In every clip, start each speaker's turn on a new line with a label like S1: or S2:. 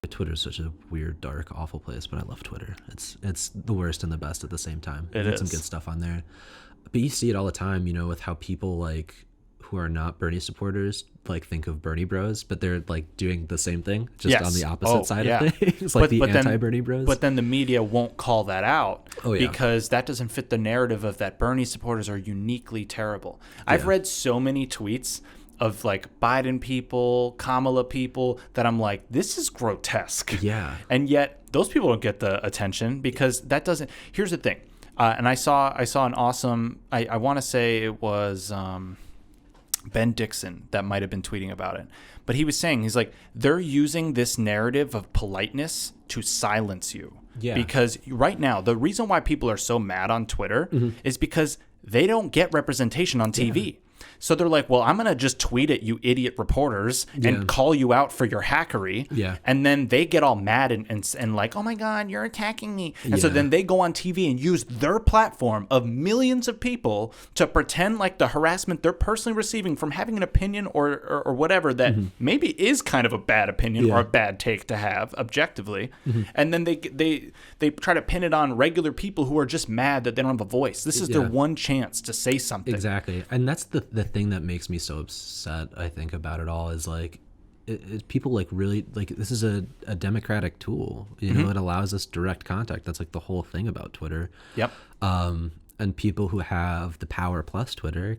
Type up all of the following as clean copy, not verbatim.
S1: Twitter is such a weird, dark, awful place, but I love Twitter. It's the worst and the best at the same time.
S2: It
S1: There's
S2: is.
S1: some good stuff on there, but you see it all the time, with how people like who are not Bernie supporters like think of Bernie bros, but they're like doing the same thing, just
S2: Yes.
S1: on the opposite side
S2: yeah.
S1: of things, like the
S2: then-
S1: anti-Bernie bros.
S2: But then the media won't call that out
S1: Oh, yeah.
S2: because that doesn't fit the narrative of that Bernie supporters are uniquely terrible. I've read so many tweets of like Biden people, Kamala people that I'm like, this is grotesque.
S1: Yeah.
S2: And yet those people don't get the attention because that doesn't. Here's the thing. And I saw an awesome, I want to say it was Ben Dixon that might have been tweeting about it. But he was saying, he's like, they're using this narrative of politeness to silence you.
S1: Yeah.
S2: Because right now, the reason why people are so mad on Twitter is because they don't get representation on TV. Yeah. So they're like, well, I'm going to just tweet at you idiot reporters and call you out for your hackery.
S1: Yeah.
S2: And then they get all mad and like, oh my God, you're attacking me. And so then they go on TV and use their platform of millions of people to pretend like the harassment they're personally receiving from having an opinion or whatever that maybe is kind of a bad opinion or a bad take to have objectively. And then they try to pin it on regular people who are just mad that they don't have a voice. This is their one chance to say something.
S1: Exactly. And that's the thing that makes me so upset, I think, about it all is like people like really like this is a democratic tool, it allows us direct contact. That's like the whole thing about Twitter.
S2: Yep.
S1: And people who have the power plus Twitter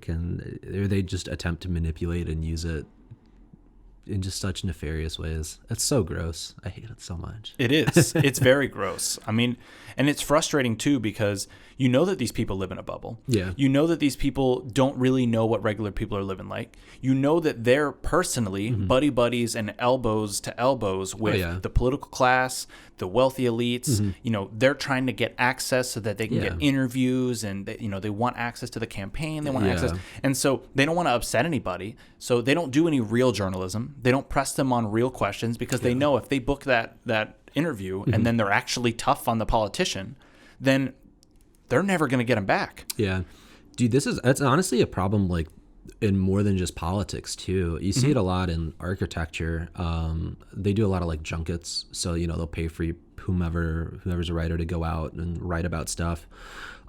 S1: they just attempt to manipulate and use it in just such nefarious ways. It's so gross. I hate it so much.
S2: It is. It's very gross. I mean, and it's frustrating too because you know that these people live in a bubble.
S1: Yeah.
S2: You know that these people don't really know what regular people are living like. You know that they're personally buddy buddies and elbows to elbows with the political class, the wealthy elites. They're trying to get access so that they can get interviews and they want access to the campaign. They want access. And so they don't want to upset anybody. So they don't do any real journalism. They don't press them on real questions because they know if they book that interview and then they're actually tough on the politician, then they're never going to get them back.
S1: Yeah. Dude, it's honestly a problem like in more than just politics too. You see it a lot in architecture. They do a lot of like junkets. So, they'll pay for whoever's a writer to go out and write about stuff.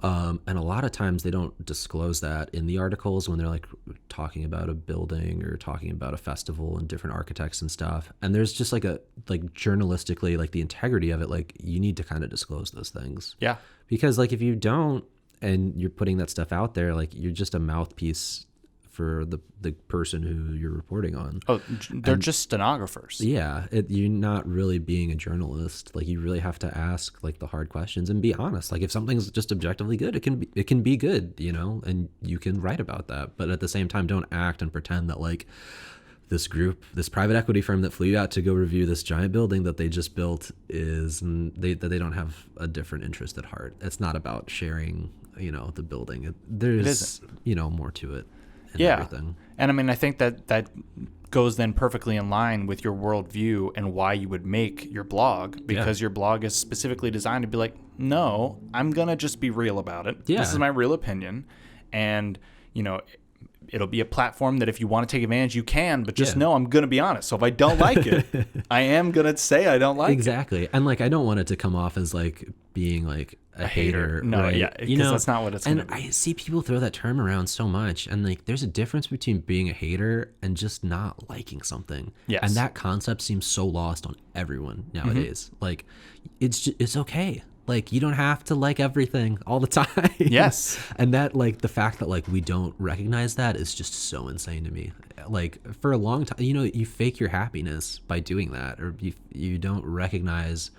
S1: And a lot of times they don't disclose that in the articles when they're like talking about a building or talking about a festival and different architects and stuff. And there's just like journalistically, like the integrity of it, like you need to kind of disclose those things.
S2: Yeah.
S1: Because like if you don't and you're putting that stuff out there, like you're just a mouthpiece for the person who you're reporting on.
S2: Oh, they're just stenographers.
S1: Yeah, you're not really being a journalist. Like you really have to ask like the hard questions and be honest. Like if something's just objectively good, it can be good, and you can write about that. But at the same time, don't act and pretend that like this private equity firm that flew you out to go review this giant building that they just built that they don't have a different interest at heart. It's not about sharing, the building. There's more to it. Everything.
S2: And I mean, I think that goes then perfectly in line with your worldview and why you would make your blog, because your blog is specifically designed to be like, no, I'm going to just be real about it.
S1: Yeah.
S2: This is my real opinion. And, it'll be a platform that if you want to take advantage, you can, but just know I'm going to be honest. So if I don't like it, I am going to say I don't like it.
S1: Exactly. And like, I don't want it to come off as like being like a hater.
S2: No,
S1: right?
S2: yeah, because that's not what it's going to be.
S1: And I see people throw that term around so much. And like, there's a difference between being a hater and just not liking something.
S2: Yes.
S1: And that concept seems so lost on everyone nowadays. Like, it's okay. Like, you don't have to like everything all the time.
S2: Yes.
S1: And that, like, the fact that, like, we don't recognize that is just so insane to me. Like, for a long time, you fake your happiness by doing that. Or you don't recognize,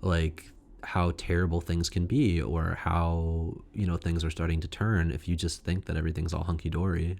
S1: like, how terrible things can be or how, things are starting to turn if you just think that everything's all hunky-dory.